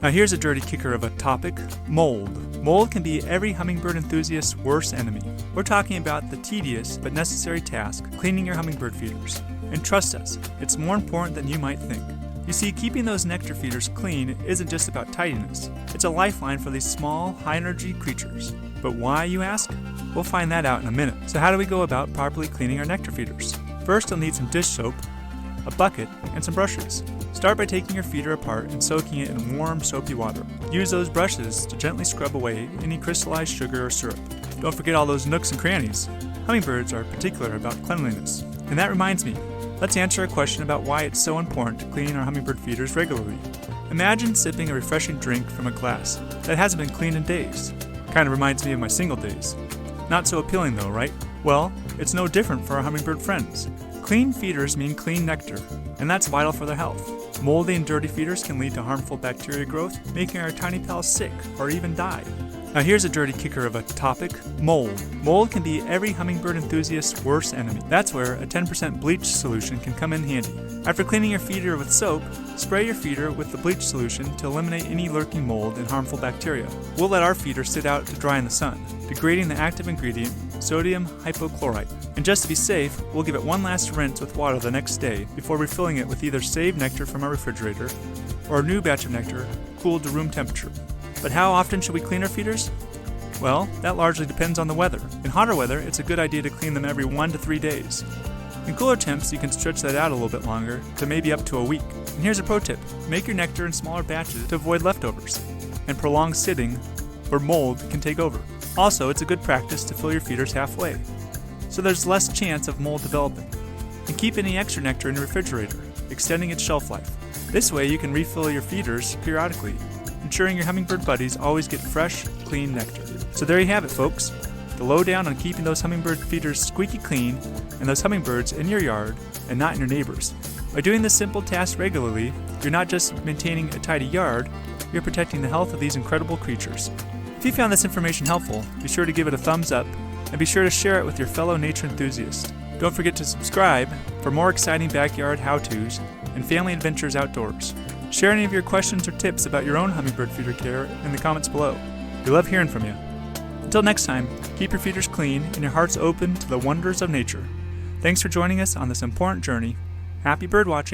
Now here's a dirty kicker of a topic: mold. Mold can be every hummingbird enthusiast's worst enemy. We're talking about the tedious but necessary task, cleaning your hummingbird feeders. And trust us, it's more important than you might think. You see, keeping those nectar feeders clean isn't just about tidiness. It's a lifeline for these small, high-energy creatures. But why, you ask? We'll find that out in a minute. So how do we go about properly cleaning our nectar feeders? First, you'll need some dish soap, a bucket, and some brushes. Start by taking your feeder apart and soaking it in warm, soapy water. Use those brushes to gently scrub away any crystallized sugar or syrup. Don't forget all those nooks and crannies. Hummingbirds are particular about cleanliness. And that reminds me, let's answer a question about why it's so important to clean our hummingbird feeders regularly. Imagine sipping a refreshing drink from a glass that hasn't been cleaned in days. Kind of reminds me of my single days. Not so appealing though, right? Well, it's no different for our hummingbird friends. Clean feeders mean clean nectar, and that's vital for their health. Moldy and dirty feeders can lead to harmful bacteria growth, making our tiny pals sick or even die. Now here's a dirty kicker of a topic: mold. Mold can be every hummingbird enthusiast's worst enemy. That's where a 10% bleach solution can come in handy. After cleaning your feeder with soap, spray your feeder with the bleach solution to eliminate any lurking mold and harmful bacteria. We'll let our feeder sit out to dry in the sun, degrading the active ingredient, sodium hypochlorite. And just to be safe, we'll give it one last rinse with water the next day before refilling it with either saved nectar from our refrigerator or a new batch of nectar cooled to room temperature. But how often should we clean our feeders? Well, that largely depends on the weather. In hotter weather, it's a good idea to clean them every 1 to 3 days. In cooler temps, you can stretch that out a little bit longer to maybe up to a week. And here's a pro tip: make your nectar in smaller batches to avoid leftovers and prolonged sitting where mold can take over. Also, it's a good practice to fill your feeders halfway, so there's less chance of mold developing. And keep any extra nectar in your refrigerator, extending its shelf life. This way you can refill your feeders periodically, ensuring your hummingbird buddies always get fresh, clean nectar. So there you have it, folks. The lowdown on keeping those hummingbird feeders squeaky clean and those hummingbirds in your yard and not in your neighbor's. By doing this simple task regularly, you're not just maintaining a tidy yard, you're protecting the health of these incredible creatures. If you found this information helpful, be sure to give it a thumbs up and be sure to share it with your fellow nature enthusiasts. Don't forget to subscribe for more exciting backyard how-tos and family adventures outdoors. Share any of your questions or tips about your own hummingbird feeder care in the comments below. We love hearing from you. Until next time, keep your feeders clean and your hearts open to the wonders of nature. Thanks for joining us on this important journey. Happy bird watching!